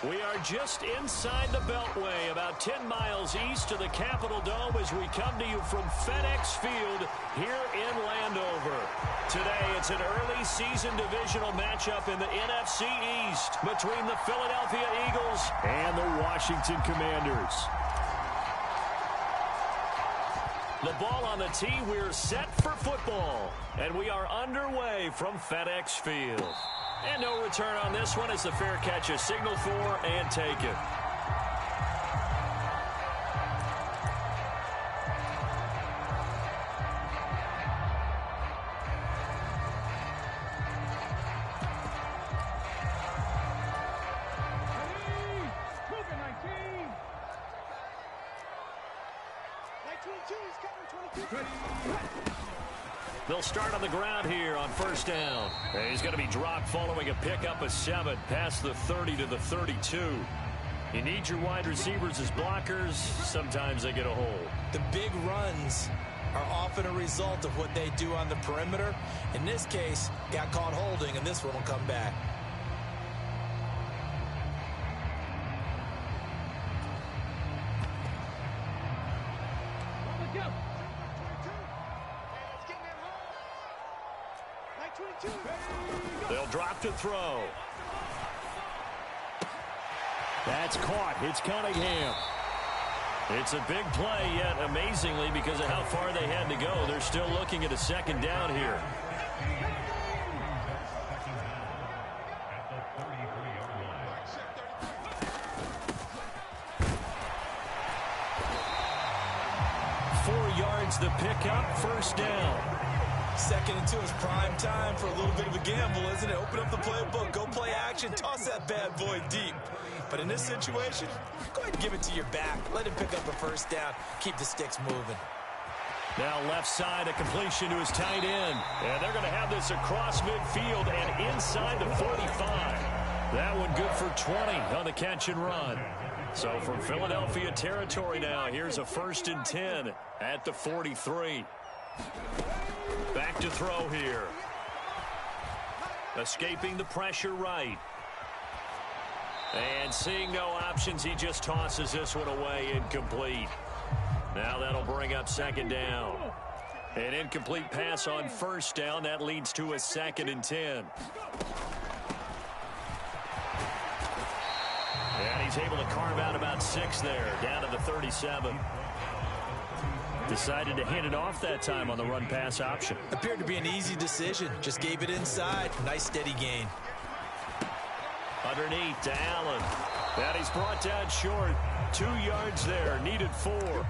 We are just inside the Beltway, about 10 miles east of the Capitol Dome as we come to you from FedEx Field here in Landover. Today, it's an early season divisional matchup in the NFC East between the Philadelphia Eagles and the Washington Commanders. The ball on the tee, we're set for football, and we are underway from FedEx Field. And no return on this one as the fair catch is signaled for and taken. They'll start on the ground here on first down. He's going to be dropped following a pickup of 7 past the 30 to the 32. You need your wide receivers as blockers. Sometimes they get a hold. The big runs are often a result of what they do on the perimeter. In this case, got caught holding, and this one will come back. They'll drop to throw. That's caught. It's Cunningham. It's a big play, yet amazingly, because of how far they had to go, they're still looking at a second down here. The pickup, first down. 2nd and 2 is prime time for a little bit of a gamble, isn't it? Open up the playbook, go play action, toss that bad boy deep. But in this situation, go ahead and give it to your back. Let him pick up a first down. Keep the sticks moving. Now left side, a completion to his tight end. And they're going to have this across midfield and inside the 45. That one good for 20 on the catch and run. So from Philadelphia territory now, here's a 1st and 10 at the 43. Back to throw here. Escaping the pressure right. And seeing no options, he just tosses this one away, incomplete. Now that'll bring up 2nd down. An incomplete pass on first down. That leads to a 2nd and 10. And he's able to carve out about 6 there, down to the 37. Decided to hand it off that time on the run-pass option. Appeared to be an easy decision. Just gave it inside. Nice steady gain. Underneath to Allen. And he's brought down short. 2 yards there. Needed 4.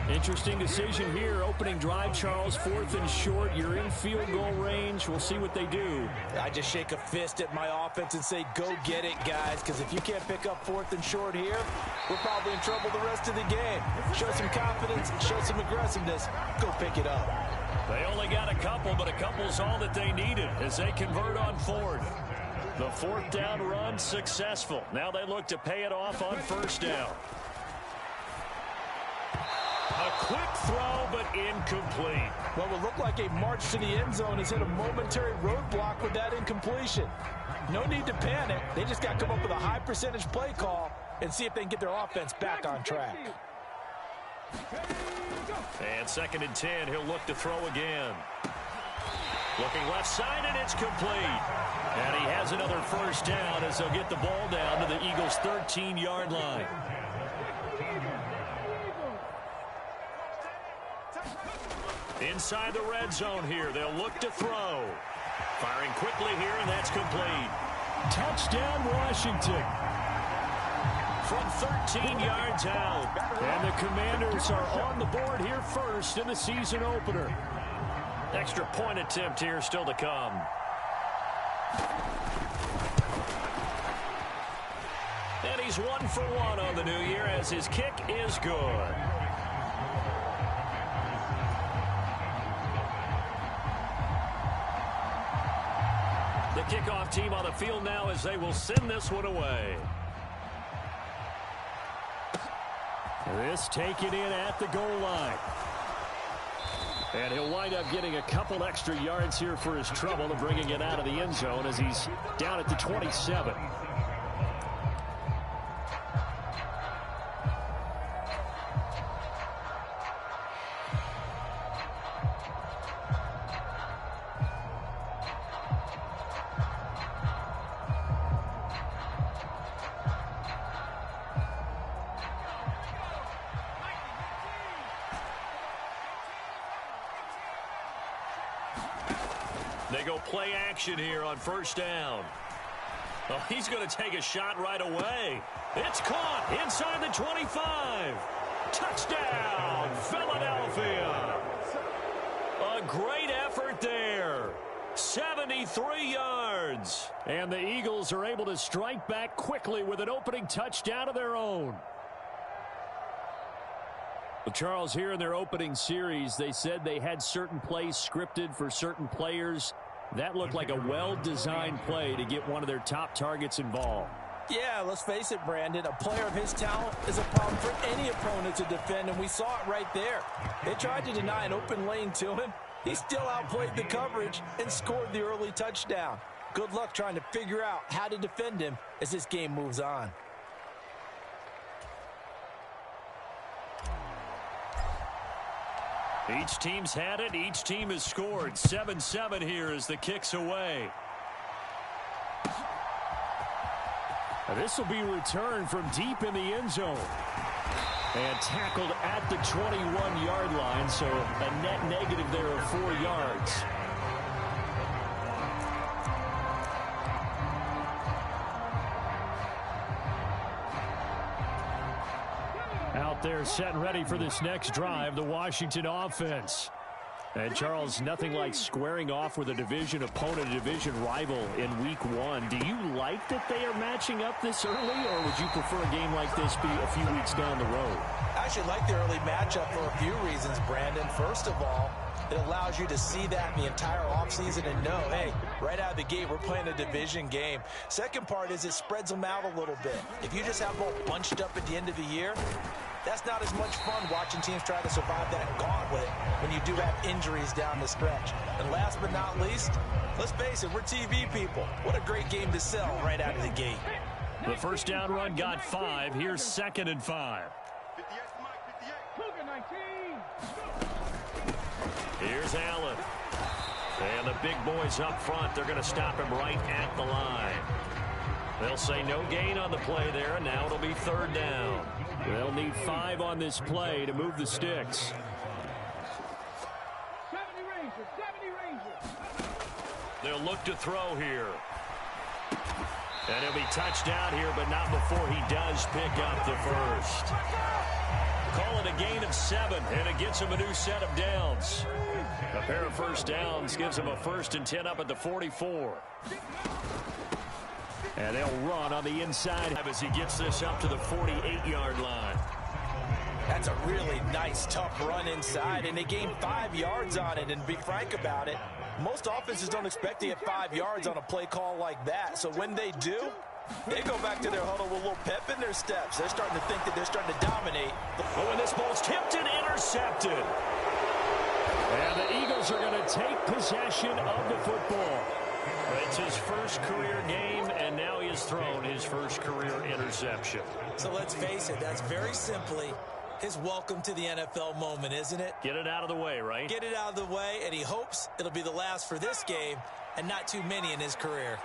Interesting decision here. Opening drive, Charles. 4th and short. You're in field goal range. We'll see what they do. I just shake a fist at my offense and say, go get it, guys. Because if you can't pick up 4th and short here, we're probably in trouble the rest of the game. Show some confidence. Show some aggressiveness. Go pick it up. They only got a couple, but a couple's all that they needed as they convert on 4th. The 4th down run successful. Now they look to pay it off on first down. A quick throw, but incomplete. Well, it looked like a march to the end zone has hit a momentary roadblock with that incompletion. No need to panic. They just got to come up with a high percentage play call and see if they can get their offense back on track. And 2nd and 10, he'll look to throw again. Looking left side, and it's complete. And he has another first down as they'll get the ball down to the Eagles' 13-yard line. Inside the red zone here, they'll look to throw. Firing quickly here, and that's complete. Touchdown, Washington. From 13 yards out. And the Commanders are on the board here first in the season opener. Extra point attempt here still to come. And he's 1 for 1 on the new year as his kick is good. The kickoff team on the field now as they will send this one away. This taken in at the goal line. And he'll wind up getting a couple extra yards here for his trouble and bringing it out of the end zone as he's down at the 27. They go play action here on first down. Oh, he's going to take a shot right away. It's caught inside the 25. Touchdown, Philadelphia. A great effort there. 73 yards. And the Eagles are able to strike back quickly with an opening touchdown of their own. Well, Charles, here in their opening series, they said they had certain plays scripted for certain players. That looked like a well-designed play to get one of their top targets involved. Yeah, let's face it, Brandon. A player of his talent is a problem for any opponent to defend, and we saw it right there. They tried to deny an open lane to him. He still outplayed the coverage and scored the early touchdown. Good luck trying to figure out how to defend him as this game moves on. Each team's had it. Each team has scored. 7-7 here as the kick's away. This will be returned from deep in the end zone. And tackled at the 21-yard line, so a net negative there of 4 yards. Out there set and ready for this next drive, the Washington offense. And, Charles, nothing like squaring off with a division opponent, a division rival in Week 1. Do you like that they are matching up this early, or would you prefer a game like this be a few weeks down the road? I actually like the early matchup for a few reasons, Brandon. First of all, it allows you to see that in the entire offseason and know, hey, right out of the gate, we're playing a division game. Second part is it spreads them out a little bit. If you just have them all bunched up at the end of the year, that's not as much fun watching teams try to survive that gauntlet when you do have injuries down the stretch. And last but not least, let's face it, we're TV people. What a great game to sell right out of the gate. The first down run got 5. Here's 2nd and 5. Here's Allen. And the big boys up front, they're going to stop him right at the line. They'll say no gain on the play there, and now it'll be 3rd down. They'll need 5 on this play to move the sticks. 70 Rangers. They'll look to throw here. And he'll be touched down here, but not before he does pick up the first. Call it a gain of 7, and it gets him a new set of downs. A pair of first downs gives him a 1st and 10 up at the 44. And they'll run on the inside as he gets this up to the 48-yard line. That's a really nice, tough run inside, and they gained 5 yards on it. And to be frank about it, most offenses don't expect to get 5 yards on a play call like that. So when they do, they go back to their huddle with a little pep in their steps. They're starting to think that they're starting to dominate. Oh, and this ball's tipped and intercepted. And the Eagles are going to take possession of the football. It's his first career game, and now he has thrown his first career interception. So let's face it, that's very simply his welcome to the NFL moment, isn't it? Get it out of the way, right? Get it out of the way, and he hopes it'll be the last for this game and not too many in his career.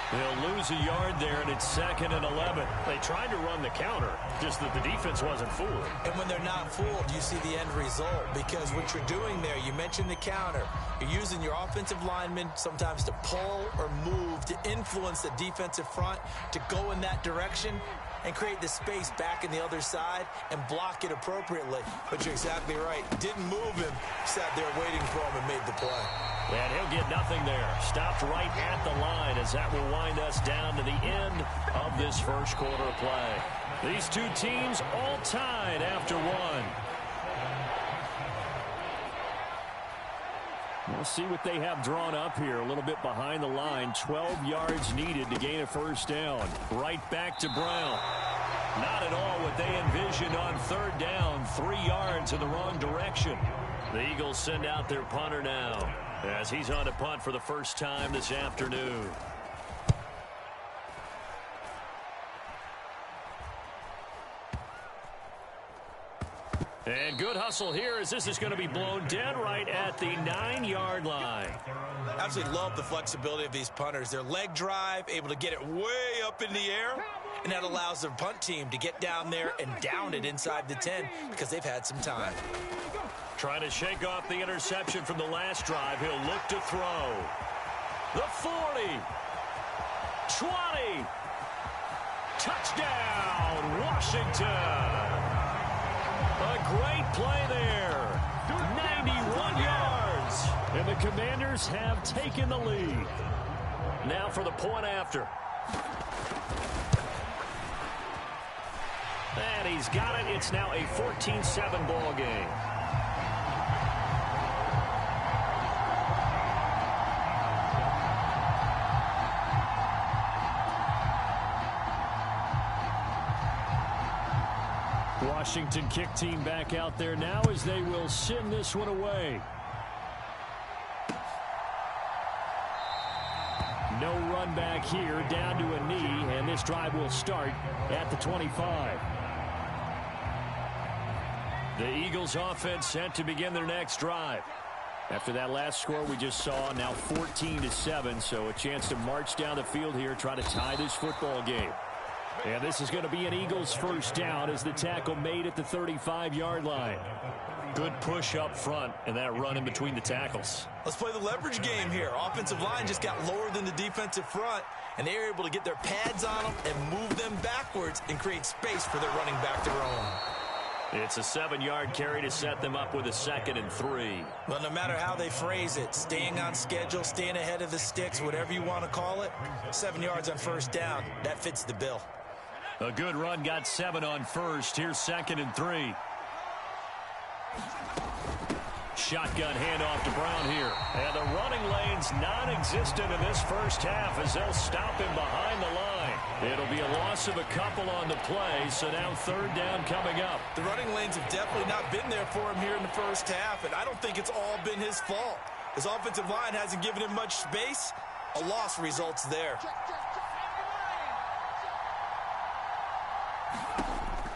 They'll lose a yard there, and it's 2nd and 11. They tried to run the counter, just that the defense wasn't fooled. And when they're not fooled, you see the end result, because what you're doing there, you mentioned the counter. You're using your offensive linemen sometimes to pull or move, to influence the defensive front, to go in that direction and create the space back in the other side and block it appropriately. But you're exactly right. Didn't move him, sat there waiting for him and made the play. And he'll get nothing there. Stopped right at the line as that will wind us down to the end of this first quarter of play. These two teams all tied after 1. We'll see what they have drawn up here. A little bit behind the line. 12 yards needed to gain a first down. Right back to Brown. Not at all what they envisioned on 3rd down. 3 yards in the wrong direction. The Eagles send out their punter now, as he's on to punt for the first time this afternoon. And good hustle here as this is going to be blown dead right at the 9-yard line. Absolutely love the flexibility of these punters. Their leg drive, able to get it way up in the air and that allows the punt team to get down there and down it inside the 10 because they've had some time. Trying to shake off the interception from the last drive. He'll look to throw. The 40. 20. Touchdown, Washington. A great play there. 91 yards. And the Commanders have taken the lead. Now for the point after. And he's got it. It's now a 14-7 ball game. Washington kick team back out there now as they will send this one away. No run back here, down to a knee, and this drive will start at the 25. The Eagles offense set to begin their next drive. After that last score we just saw, now 14-7, so a chance to march down the field here, try to tie this football game. And this is going to be an Eagles first down as the tackle made at the 35-yard line. Good push up front and that run in between the tackles. Let's play the leverage game here. Offensive line just got lower than the defensive front, and they were able to get their pads on them and move them backwards and create space for their running back to roam. It's a 7-yard carry to set them up with a 2nd and 3. Well, no matter how they phrase it, staying on schedule, staying ahead of the sticks, whatever you want to call it, 7 yards on first down, that fits the bill. A good run, got 7 on first. Here's 2nd and 3. Shotgun handoff to Brown here. And the running lane's non-existent in this first half as they'll stop him behind the line. It'll be a loss of a couple on the play, so now 3rd down coming up. The running lanes have definitely not been there for him here in the first half, and I don't think it's all been his fault. His offensive line hasn't given him much space. A loss results there.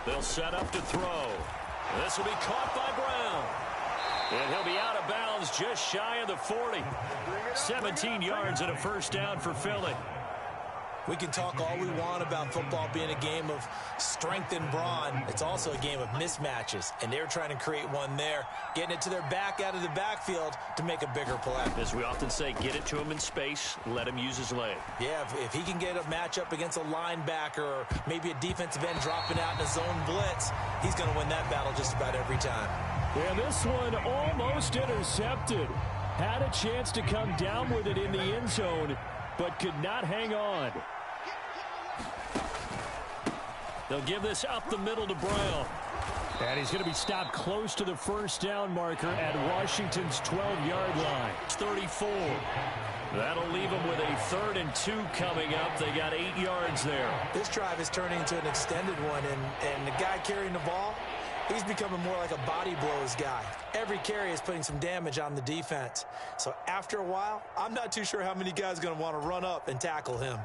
They'll set up to throw. This will be caught by Brown. And he'll be out of bounds just shy of the 40. 17 yards and a first down for Philly. We can talk all we want about football being a game of strength and brawn. It's also a game of mismatches, and they're trying to create one there, getting it to their back out of the backfield to make a bigger play. As we often say, get it to him in space, let him use his leg. Yeah, if he can get a matchup against a linebacker or maybe a defensive end dropping out in a zone blitz, he's going to win that battle just about every time. And this one almost intercepted. Had a chance to come down with it in the end zone, but could not hang on. They'll give this up the middle to Brown. And he's going to be stopped close to the first down marker at Washington's 12-yard line. 34. That'll leave them with a 3rd and 2 coming up. They got 8 yards there. This drive is turning into an extended one, and the guy carrying the ball, he's becoming more like a body blows guy. Every carry is putting some damage on the defense. So after a while, I'm not too sure how many guys are going to want to run up and tackle him.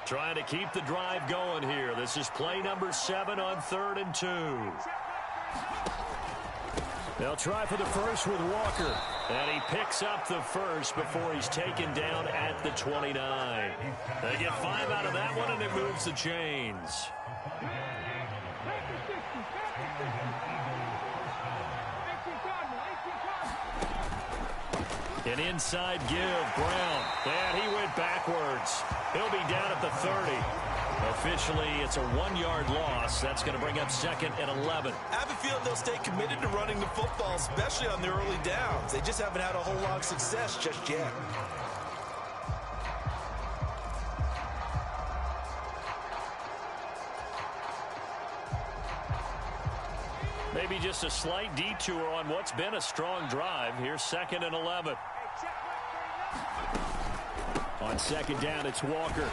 Trying to keep the drive going here. This is play number 7 on 3rd and 2. They'll try for the first with Walker. And he picks up the first before he's taken down at the 29. They get 5 out of that one, and it moves the chains. An inside give, Brown. And he went backwards. He'll be down at the 30. Officially, it's a 1-yard loss. That's going to bring up 2nd and 11. I have a feeling they'll stay committed to running the football, especially on the early downs. They just haven't had a whole lot of success just yet. Maybe just a slight detour on what's been a strong drive. Here's 2nd and 11. On 2nd down, it's Walker.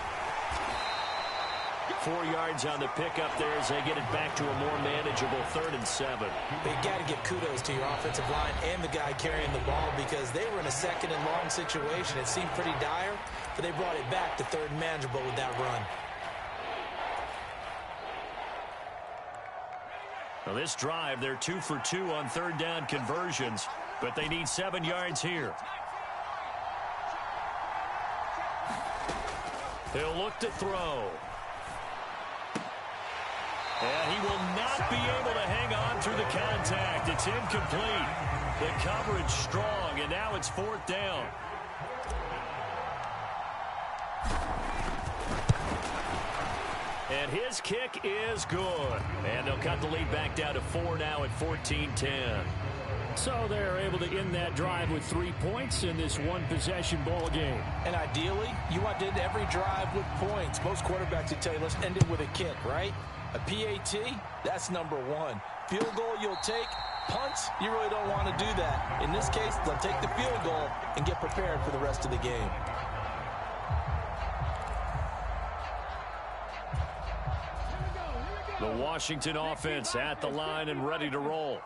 4 yards on the pickup there as they get it back to a more manageable 3rd and 7. You got to give kudos to your offensive line and the guy carrying the ball because they were in a 2nd and long situation. It seemed pretty dire, but they brought it back to 3rd and manageable with that run. Well, this drive, they're 2 for 2 on third down conversions, but they need 7 yards here. He'll look to throw. And he will not be able to hang on through the contact. It's incomplete. The coverage strong, and now it's 4th down. And his kick is good. And they'll cut the lead back down to 4 now at 14-10. So they're able to end that drive with 3 points in this one-possession ball game. And ideally, you want to end every drive with points. Most quarterbacks would tell you, let's end it with a kick, right? A PAT, that's number 1. Field goal you'll take. Punts, you really don't want to do that. In this case, they'll take the field goal and get prepared for the rest of the game. The Washington offense at the line and ready to roll.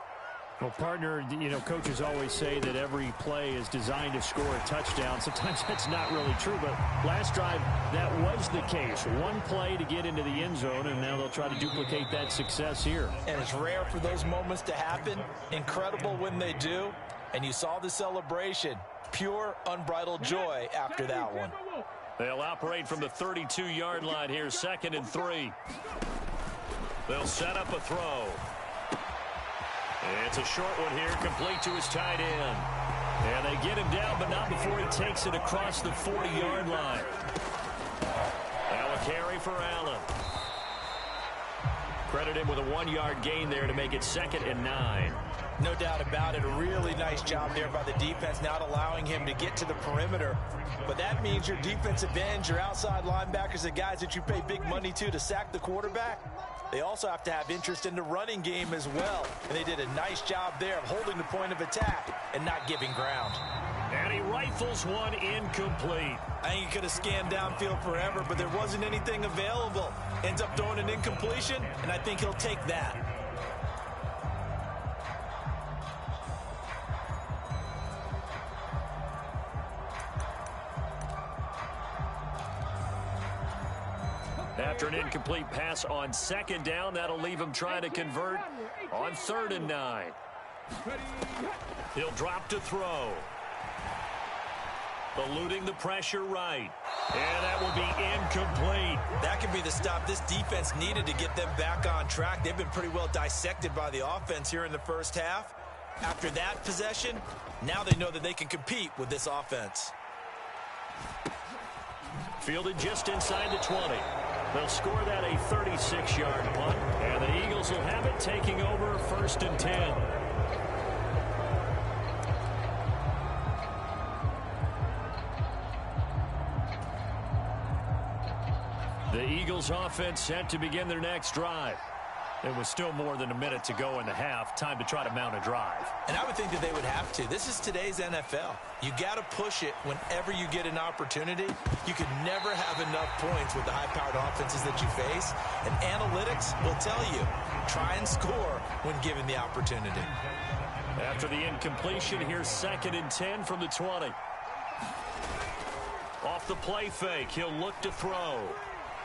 Well, partner, coaches always say that every play is designed to score a touchdown. Sometimes that's not really true, but last drive, that was the case. One play to get into the end zone, and now they'll try to duplicate that success here. And it's rare for those moments to happen. Incredible when they do. And you saw the celebration. Pure, unbridled joy after that one. They'll operate from the 32-yard line here, 2nd and 3. They'll set up a throw. It's a short one here, complete to his tight end. And they get him down, but not before he takes it across the 40-yard line. Now a carry for Allen. Credit him with a 1-yard gain there to make it 2nd and 9. No doubt about it. A really nice job there by the defense, not allowing him to get to the perimeter. But that means your defensive ends, your outside linebackers, the guys that you pay big money to sack the quarterback, they also have to have interest in the running game as well. And they did a nice job there of holding the point of attack and not giving ground. And he rifles one incomplete. I think he could have scanned downfield forever, but there wasn't anything available. Ends up throwing an incompletion, and I think he'll take that. After an incomplete pass on 2nd down, that'll leave him trying to convert on 3rd and 9. He'll drop to throw. Eluding the pressure right. And that will be incomplete. That could be the stop this defense needed to get them back on track. They've been pretty well dissected by the offense here in the first half. After that possession, now they know that they can compete with this offense. Fielded just inside the 20. They'll score that a 36-yard punt, and the Eagles will have it taking over 1st and 10. The Eagles offense set to begin their next drive. There was still more than a minute to go in the half. Time to try to mount a drive. And I would think that they would have to. This is today's NFL. You got to push it whenever you get an opportunity. You can never have enough points with the high-powered offenses that you face. And analytics will tell you, try and score when given the opportunity. After the incompletion, here's 2nd and 10 from the 20. Off the play fake, he'll look to throw.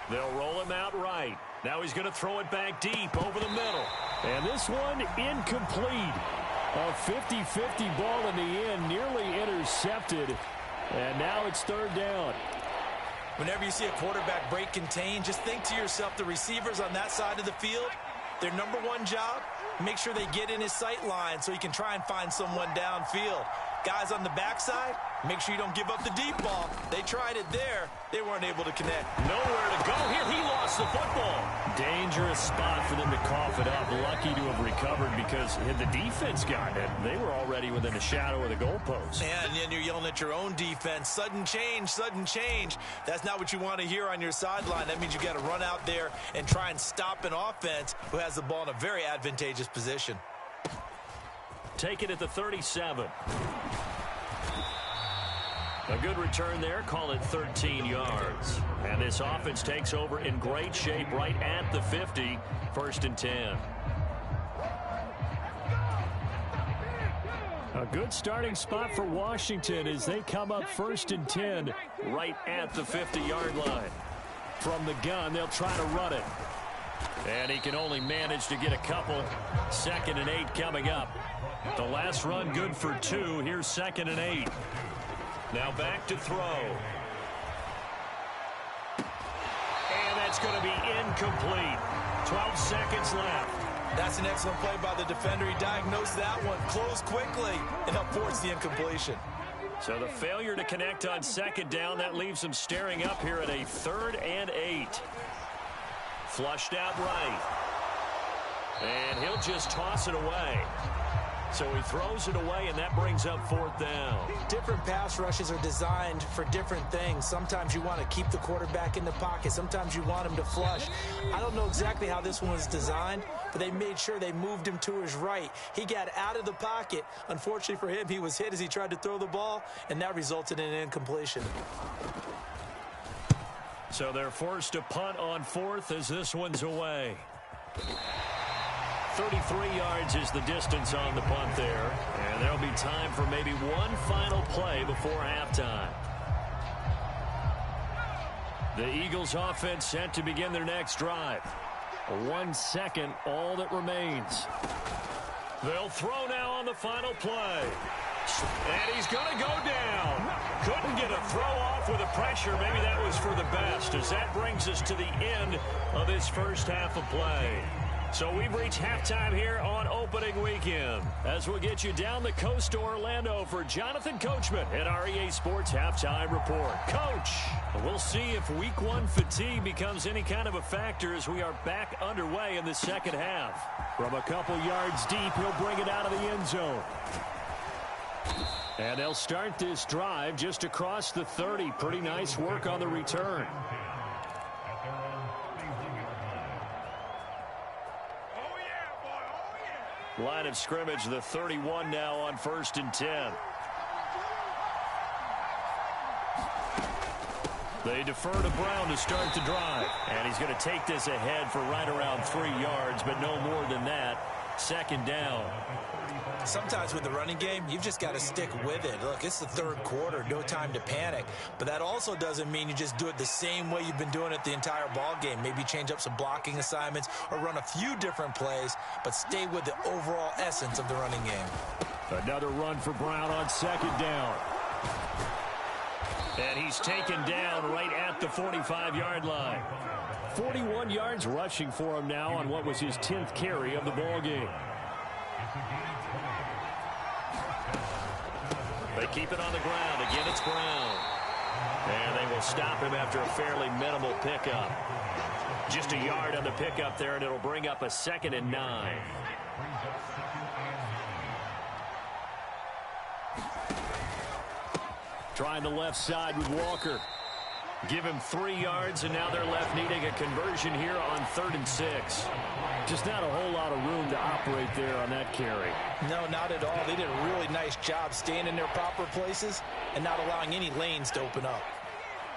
They'll roll him out right. Now he's going to throw it back deep over the middle. And this one incomplete. A 50-50 ball in the end, nearly intercepted. And now it's 3rd down. Whenever you see a quarterback break contain, just think to yourself, the receivers on that side of the field, their number 1 job, make sure they get in his sight line so he can try and find someone downfield. Guys on the backside, make sure you don't give up the deep ball. They tried it there. They weren't able to connect. Nowhere to go here. He lost the football. Dangerous spot for them to cough it up. Lucky to have recovered because had the defense gotten it, they were already within a shadow of the goalpost. And then you're yelling at your own defense. Sudden change, sudden change. That's not what you want to hear on your sideline. That means you got to run out there and try and stop an offense who has the ball in a very advantageous position. Take it at the 37. A good return there. Call it 13 yards. And this offense takes over in great shape right at the 50. 1st and 10. A good starting spot for Washington as they come up 1st and 10 right at the 50-yard line. From the gun, they'll try to run it. And he can only manage to get a couple. 2nd and 8 coming up. The last run good for 2. Here's 2nd and 8. Now back to throw. And that's going to be incomplete. 12 seconds left. That's an excellent play by the defender. He diagnosed that one, closed quickly, and helped force the incompletion. So the failure to connect on 2nd down, that leaves him staring up here at a 3rd and 8. Flushed out right. And he'll just toss it away. So he throws it away, and that brings up 4th down. Different pass rushes are designed for different things. Sometimes you want to keep the quarterback in the pocket. Sometimes you want him to flush. I don't know exactly how this one was designed, but they made sure they moved him to his right. He got out of the pocket. Unfortunately for him, he was hit as he tried to throw the ball, and that resulted in an incompletion. So they're forced to punt on 4th as this one's away. 33 yards is the distance on the punt there. And there'll be time for maybe one final play before halftime. The Eagles offense set to begin their next drive. 1 second, all that remains. They'll throw now on the final play. And he's going to go down. Couldn't get a throw off with the pressure. Maybe that was for the best, as that brings us to the end of this first half of play. So we've reached halftime here on opening weekend, as we'll get you down the coast to Orlando for Jonathan Coachman at our EA Sports Halftime Report. Coach, we'll see if Week 1 fatigue becomes any kind of a factor as we are back underway in the second half. From a couple yards deep, he'll bring it out of the end zone. And they'll start this drive just across the 30. Pretty nice work on the return. Line of scrimmage, the 31 now on 1st and 10. They defer to Brown to start the drive. And he's going to take this ahead for right around 3 yards, but no more than that. 2nd down. Sometimes with the running game, you've just got to stick with it. Look, it's the 3rd quarter, no time to panic. But that also doesn't mean you just do it the same way you've been doing it the entire ball game. Maybe change up some blocking assignments or run a few different plays, but stay with the overall essence of the running game. Another run for Brown on 2nd down. And he's taken down right at the 45-yard line. 41 yards rushing for him now on what was his 10th carry of the ball game. They keep it on the ground. Again, it's Brown. And they will stop him after a fairly minimal pickup. Just a yard on the pickup there, and it'll bring up a 2nd and 9. Trying the left side with Walker. Give him 3 yards, and now they're left needing a conversion here on 3rd and 6. Just not a whole lot of room to operate there on that carry. No, not at all. They did a really nice job staying in their proper places and not allowing any lanes to open up.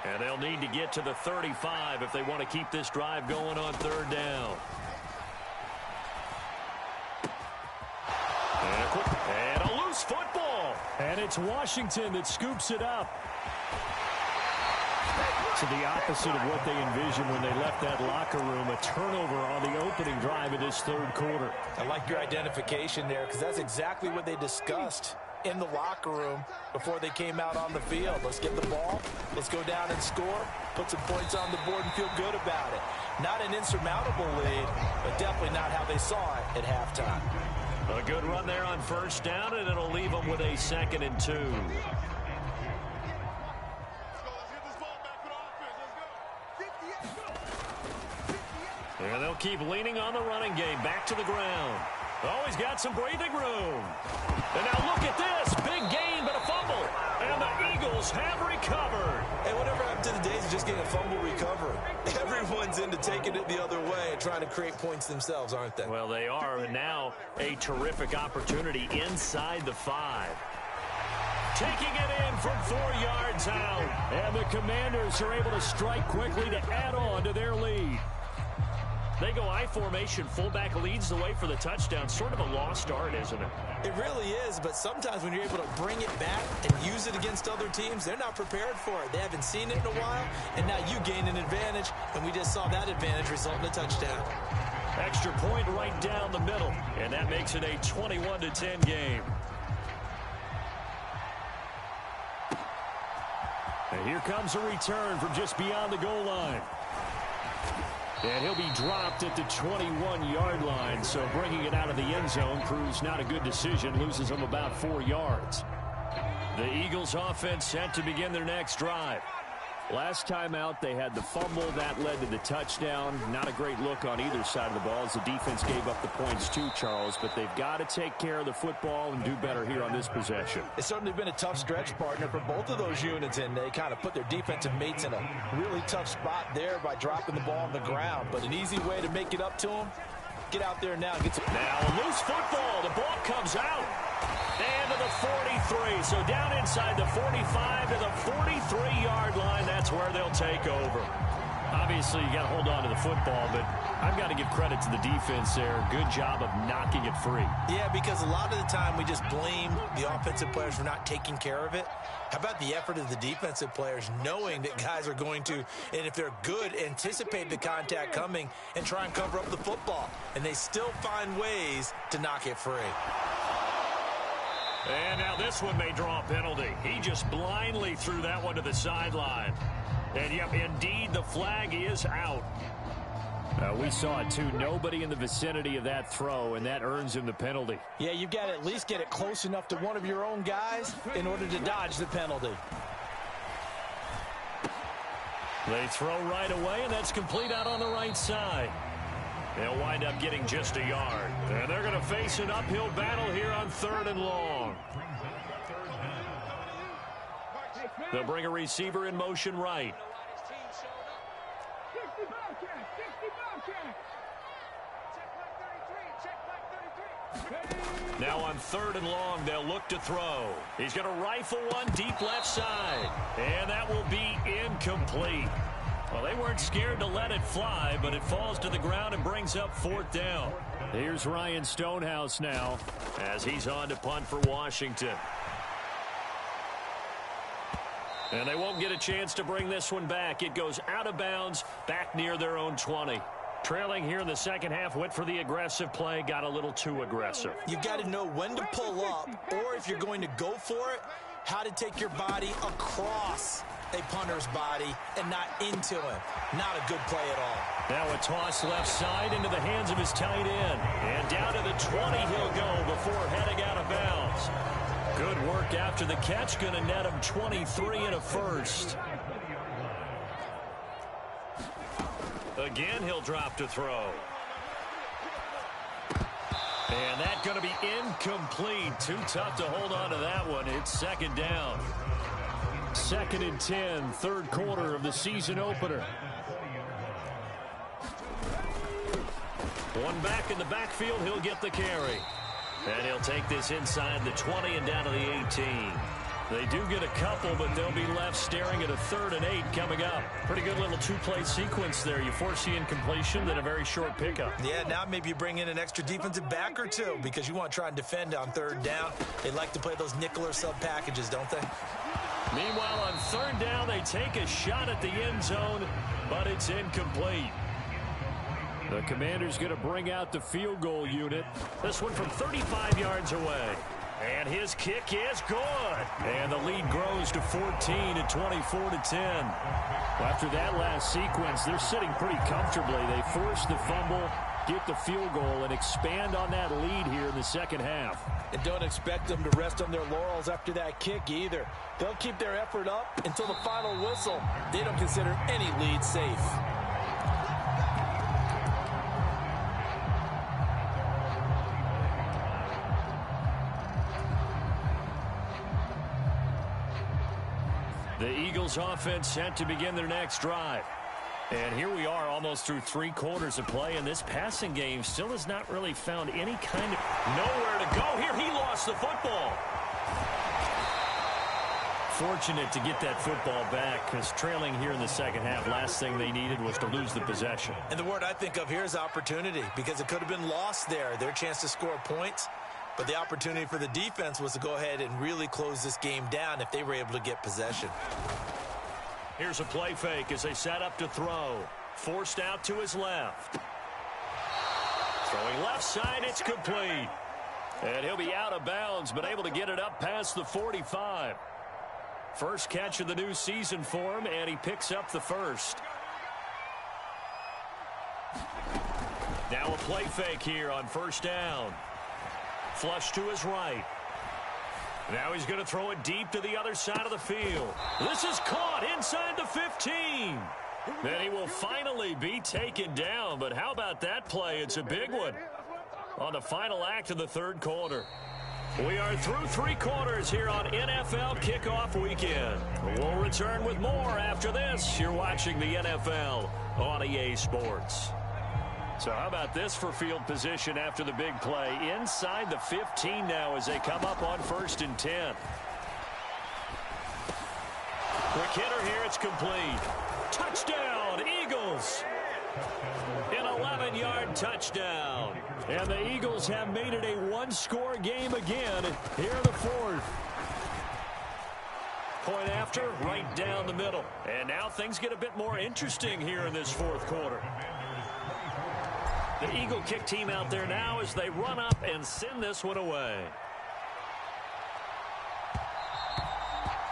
And they'll need to get to the 35 if they want to keep this drive going on 3rd down. And a loose football. And it's Washington that scoops it up. To the opposite of what they envisioned when they left that locker room. A turnover on the opening drive of this 3rd quarter. I like your identification there, because that's exactly what they discussed in the locker room before they came out on the field. Let's get the ball. Let's go down and score. Put some points on the board and feel good about it. Not an insurmountable lead, but definitely not how they saw it at halftime. A good run there on 1st down, and it'll leave them with a 2nd and 2. And they'll keep leaning on the running game. Back to the ground. Oh, he's got some breathing room. And now look at this. Big gain, but a fumble. And the Eagles have recovered. Hey, whatever happened to the days of just getting a fumble recovery? Everyone's into taking it the other way and trying to create points themselves, aren't they? Well, they are. And now a terrific opportunity inside the 5. Taking it in from 4 yards out. And the Commanders are able to strike quickly to add on to their lead. They go I formation. Fullback leads the way for the touchdown. Sort of a lost art, isn't it? It really is, but sometimes when you're able to bring it back and use it against other teams, they're not prepared for it. They haven't seen it in a while, and now you gain an advantage, and we just saw that advantage result in a touchdown. Extra point right down the middle, and that makes it a 21-10 game. And here comes a return from just beyond the goal line. And he'll be dropped at the 21-yard line, so bringing it out of the end zone proves not a good decision, loses him about 4 yards. The Eagles offense set to begin their next drive. Last time out, they had the fumble. That led to the touchdown. Not a great look on either side of the ball as the defense gave up the points too, Charles. But they've got to take care of the football and do better here on this possession. It's certainly been a tough stretch, partner, for both of those units, and they kind of put their defensive mates in a really tough spot there by dropping the ball on the ground. But an easy way to make it up to them, get out there now and get some. Now a loose football. The ball comes out. And to the 43. So down inside the 45 to the 43-yard line. That's where they'll take over. Obviously, you got to hold on to the football, but I've got to give credit to the defense there. Good job of knocking it free. Yeah, because a lot of the time we just blame the offensive players for not taking care of it. How about the effort of the defensive players knowing that guys are going to, and if they're good, anticipate the contact coming and try and cover up the football. And they still find ways to knock it free. And now this one may draw a penalty. He just blindly threw that one to the sideline. And, yep, indeed, the flag is out. We saw it, too. Nobody in the vicinity of that throw, and that earns him the penalty. Yeah, you've got to at least get it close enough to one of your own guys in order to dodge the penalty. They throw right away, and that's complete out on the right side. They'll wind up getting just a yard. And they're going to face an uphill battle here on 3rd and long. They'll bring a receiver in motion right. Now on 3rd and long, they'll look to throw. He's going to rifle one deep left side. And that will be incomplete. Well, they weren't scared to let it fly, but it falls to the ground and brings up 4th down. Here's Ryan Stonehouse now as he's on to punt for Washington. And they won't get a chance to bring this one back. It goes out of bounds back near their own 20. Trailing here in the second half, went for the aggressive play, got a little too aggressive. You've got to know when to pull up, or if you're going to go for it, how to take your body across a punter's body and not into him. Not a good play at all. Now a toss left side into the hands of his tight end. And down to the 20 he'll go before heading out of bounds. Good work after the catch. Going to net him 23 and a first. Again, he'll drop to throw. And that's going to be incomplete. Too tough to hold on to that one. It's 2nd down. 2nd and 10, 3rd quarter of the season opener. One back in the backfield, he'll get the carry. And he'll take this inside the 20 and down to the 18. They do get a couple, but they'll be left staring at a 3rd and 8 coming up. Pretty good little two-play sequence there. You force the incompletion, then a very short pickup. Yeah, now maybe you bring in an extra defensive back or two because you want to try and defend on 3rd down. They like to play those nickel or sub packages, don't they? Meanwhile, on 3rd down, they take a shot at the end zone, but it's incomplete. The Commanders going to bring out the field goal unit. This one from 35 yards away. And his kick is good. And the lead grows to 14 at 24-10. After that last sequence, they're sitting pretty comfortably. They force the fumble, get the field goal, and expand on that lead here in the second half. And don't expect them to rest on their laurels after that kick either. They'll keep their effort up until the final whistle. They don't consider any lead safe. The Eagles offense set to begin their next drive. And here we are almost through 3 quarters of play, and this passing game still has not really found any kind of nowhere to go. Here he lost the football. Fortunate to get that football back because trailing here in the second half, last thing they needed was to lose the possession. And the word I think of here is opportunity because it could have been lost there. Their chance to score points. But the opportunity for the defense was to go ahead and really close this game down if they were able to get possession. Here's a play fake as they set up to throw. Forced out to his left. Throwing left side, it's complete. And he'll be out of bounds, but able to get it up past the 45. First catch of the new season for him, and he picks up the first. Now a play fake here on first down. Flush to his right. Now he's going to throw it deep to the other side of the field. This is caught inside the 15. Then he will finally be taken down, but how about that play? It's a big one on the final act of the third quarter. We are through three quarters here on NFL Kickoff Weekend. We'll return with more after this. You're watching the NFL on EA Sports. So how about this for field position after the big play? Inside the 15 now as they come up on 1st and 10. Quick hitter here, it's complete. Touchdown, Eagles! An 11-yard touchdown. And the Eagles have made it a one-score game again here in the fourth. Point after, right down the middle. And now things get a bit more interesting here in this fourth quarter. The Eagle kick team out there now as they run up and send this one away.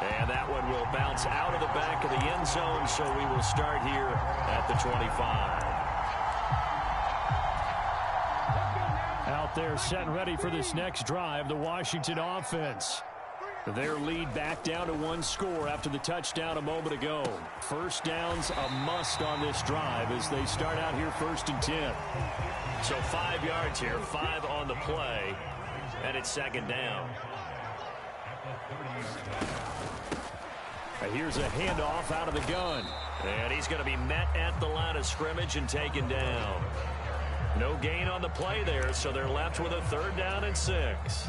And that one will bounce out of the back of the end zone, so we will start here at the 25. Out there set and ready for this next drive, the Washington offense. Their lead back down to one score after the touchdown a moment ago. First down's a must on this drive as they start out here 1st and 10. So 5 yards here, 5 on the play, and it's second down. Here's a handoff out of the gun. And he's going to be met at the line of scrimmage and taken down. No gain on the play there, so they're left with a 3rd down and 6.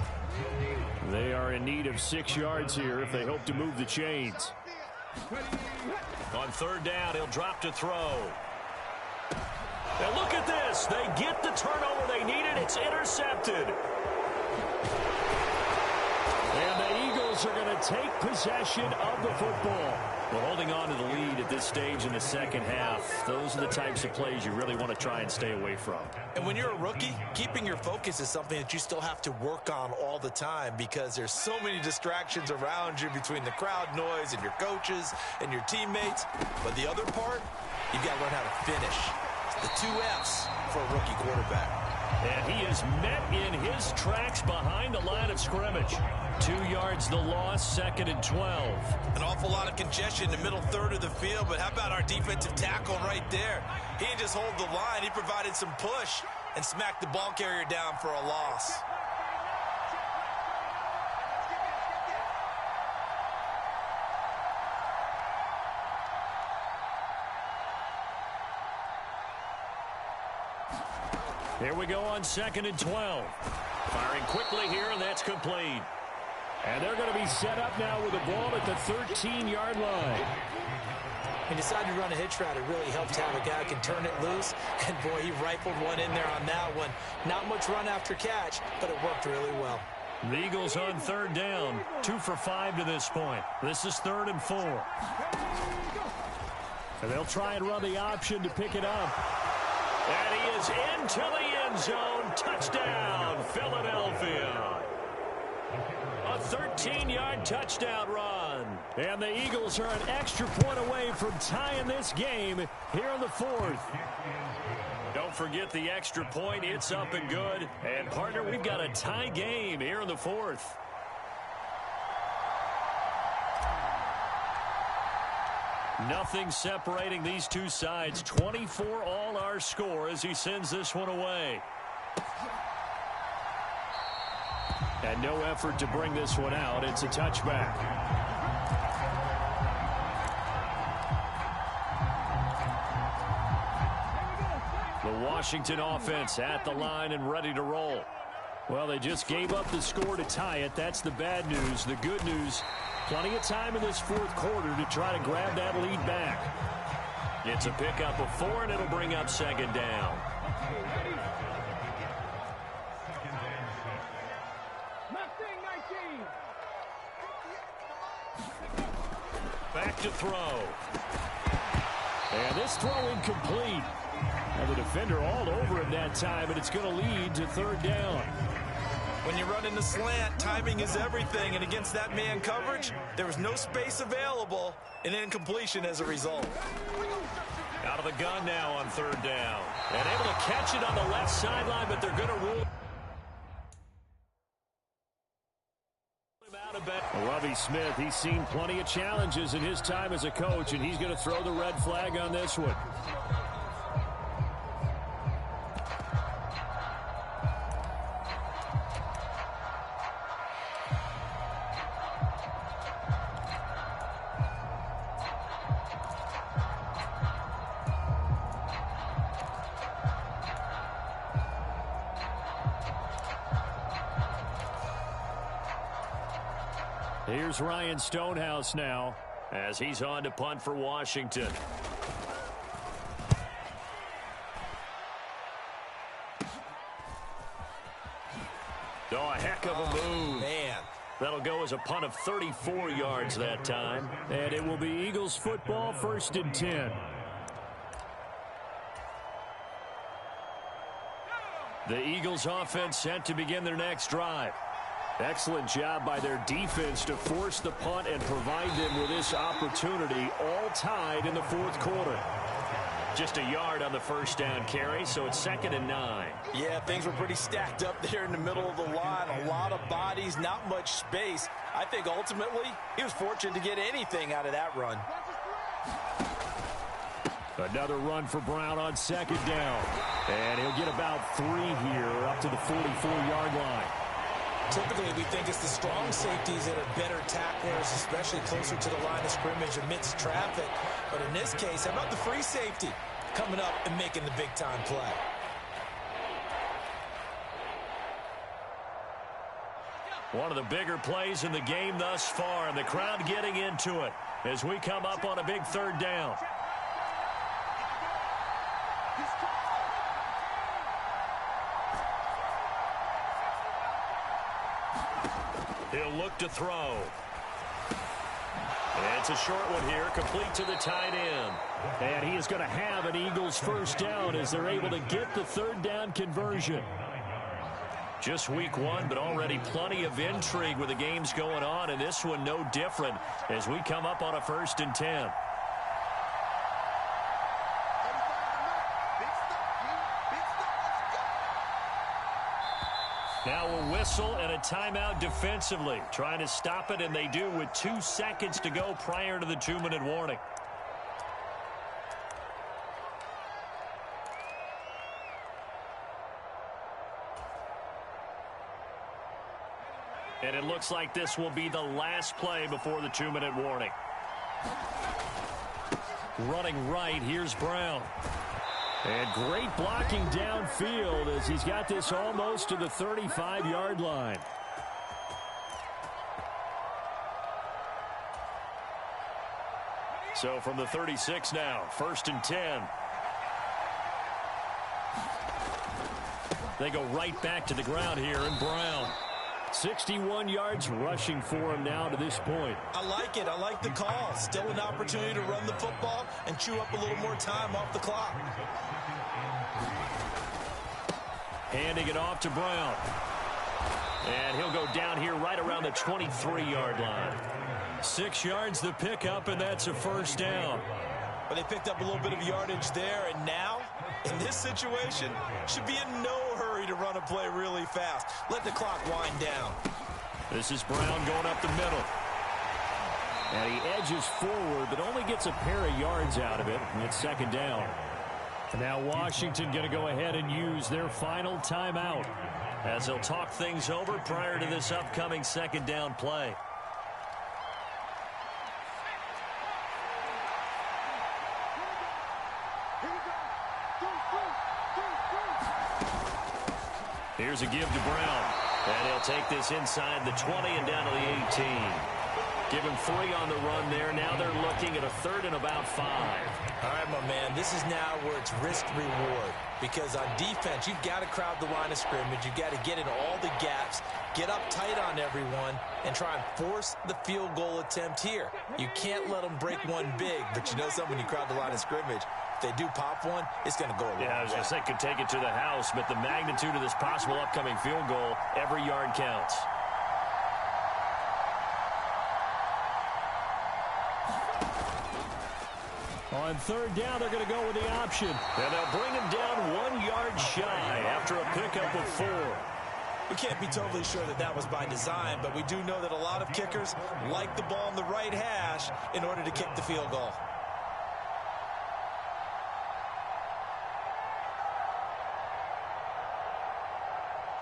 They are in need of 6 yards here if they hope to move the chains. On 3rd down, he'll drop to throw. And look at this. They get the turnover they needed. It's intercepted. And the Eagles are going to take possession of the football. Well, holding on to the lead at this stage in the second half, those are the types of plays you really want to try and stay away from. And when you're a rookie, keeping your focus is something that you still have to work on all the time because there's so many distractions around you between the crowd noise and your coaches and your teammates. But the other part, you've got to learn how to finish. It's the 2 F's for a rookie quarterback. And he is met in his tracks behind the line of scrimmage. 2 yards the loss, 2nd and 12. An awful lot of congestion in the middle third of the field, but how about our defensive tackle right there? He didn't just hold the line, he provided some push and smacked the ball carrier down for a loss. Here we go on 2nd and 12. Firing quickly here, and that's complete. And they're going to be set up now with the ball at the 13-yard line. He decided to run a hitch route. It really helped to have a guy who can turn it loose. And, boy, he rifled one in there on that one. Not much run after catch, but it worked really well. The Eagles on 3rd down, 2 for 5 to this point. This is 3rd and 4. And they'll try and run the option to pick it up. And he is into the end zone. Touchdown, Philadelphia. A 13-yard touchdown run. And the Eagles are an extra point away from tying this game here in the fourth. Don't forget the extra point. It's up and good. And, partner, we've got a tie game here in the fourth. Nothing separating these two sides. 24 all our score as he sends this one away. And no effort to bring this one out. It's a touchback. The Washington offense at the line and ready to roll. Well, they just gave up the score to tie it. That's the bad news. The good news, plenty of time in this fourth quarter to try to grab that lead back. It's a pickup of 4, and it'll bring up 2nd down. Back to throw. And this throw incomplete. And the defender all over him that time, and it's going to lead to third down. When you run in the slant, timing is everything, and against that man coverage, there was no space available, and incompletion as a result. Out of the gun now on third down. And able to catch it on the left sideline, but they're going to rule him out of bounds. Lovie Smith, he's seen plenty of challenges in his time as a coach, and he's going to throw the red flag on this one. Here's Ryan Stonehouse now as he's on to punt for Washington. Oh, a heck of a move. Man. That'll go as a punt of 34 yards that time. And it will be Eagles football, 1st and 10. The Eagles offense set to begin their next drive. Excellent job by their defense to force the punt and provide them with this opportunity, all tied in the 4th quarter. Just a yard on the first down carry, so it's 2nd and 9. Yeah, things were pretty stacked up there in the middle of the line. A lot of bodies, not much space. I think ultimately he was fortunate to get anything out of that run. Another run for Brown on 2nd down. And he'll get about 3 here up to the 44-yard line. Typically, we think it's the strong safeties that are better tacklers, especially closer to the line of scrimmage amidst traffic. But in this case, how about the free safety coming up and making the big-time play? One of the bigger plays in the game thus far, and the crowd getting into it as we come up on a big 3rd down. He'll look to throw. And it's a short one here, complete to the tight end. And he is going to have an Eagles first down as they're able to get the 3rd down conversion. Just week 1, but already plenty of intrigue with the games going on, and this one no different as we come up on a 1st and 10. Now a whistle and a timeout defensively. Trying to stop it, and they do with 2 seconds to go prior to the 2-minute warning. And it looks like this will be the last play before the 2-minute warning. Running right, here's Brown. And great blocking downfield as he's got this almost to the 35-yard line. So from the 36 now, 1st and 10. They go right back to the ground here, and Brown. 61 yards rushing for him now to this point. I like it. I like the call. Still an opportunity to run the football and chew up a little more time off the clock. Handing it off to Brown. And he'll go down here right around the 23-yard line. 6 yards the pickup, and that's a first down. But they picked up a little bit of yardage there, and now, in this situation, should be in no hurry to run a play really fast. Let the clock wind down. This is Brown going up the middle. And he edges forward, but only gets a pair of yards out of it. And it's 2nd down. And now Washington going to go ahead and use their final timeout as they'll talk things over prior to this upcoming 2nd down play. Here's a give to Brown. And he'll take this inside the 20 and down to the 18. Give him 3 on the run there. Now they're looking at a 3rd and about 5. All right, my man, this is now where it's risk-reward. Because on defense, you've got to crowd the line of scrimmage. You've got to get in all the gaps, get up tight on everyone, and try and force the field goal attempt here. You can't let them break one big, but you know something, when you crowd the line of scrimmage, If they do pop one, it's going to go a long way. Yeah, I was going to say, could take it to the house, but the magnitude of this possible upcoming field goal, every yard counts. On third down, they're going to go with the option. And they'll bring him down 1 yard shy after a pickup of 4. We can't be totally sure that that was by design, but we do know that a lot of kickers like the ball in the right hash in order to kick the field goal.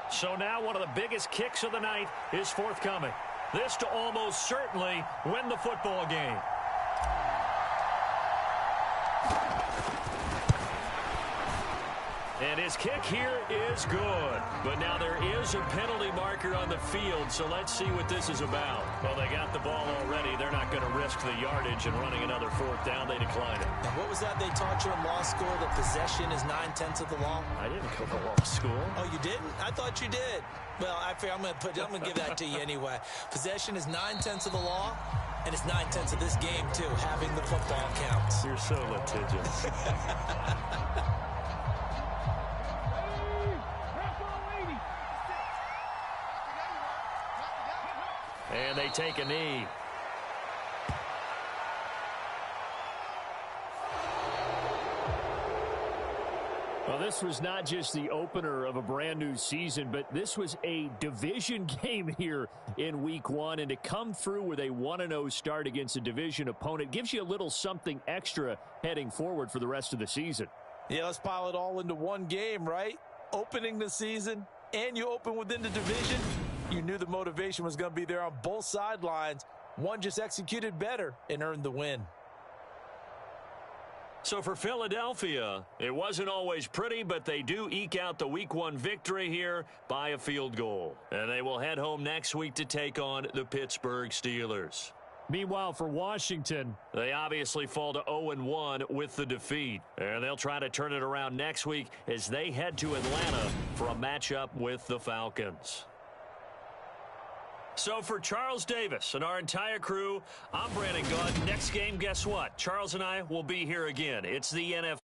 So now one of the biggest kicks of the night is forthcoming. This to almost certainly win the football game. And his kick here is good. But now there is a penalty marker on the field, so let's see what this is about. Well, they got the ball already. They're not going to risk the yardage and running another 4th down. They decline it. And what was that they taught you in law school, that possession is 9/10 of the law? I didn't go to law school. Oh, you didn't? I thought you did. Well, I'm going to give that to you anyway. Possession is 9/10 of the law, and it's 9/10 of this game, too. Having the football counts. You're so litigious. And they take a knee. Well, this was not just the opener of a brand new season, but this was a division game here in week 1. And to come through with a 1-0 start against a division opponent gives you a little something extra heading forward for the rest of the season. Yeah, let's pile it all into one game, right? Opening the season, and you open within the division. You knew the motivation was going to be there on both sidelines. One just executed better and earned the win. So for Philadelphia, it wasn't always pretty, but they do eke out the week 1 victory here by a field goal. And they will head home next week to take on the Pittsburgh Steelers. Meanwhile, for Washington, they obviously fall to 0-1 with the defeat. And they'll try to turn it around next week as they head to Atlanta for a matchup with the Falcons. So for Charles Davis and our entire crew, I'm Brandon Gaudin. Next game, guess what? Charles and I will be here again. It's the NFL.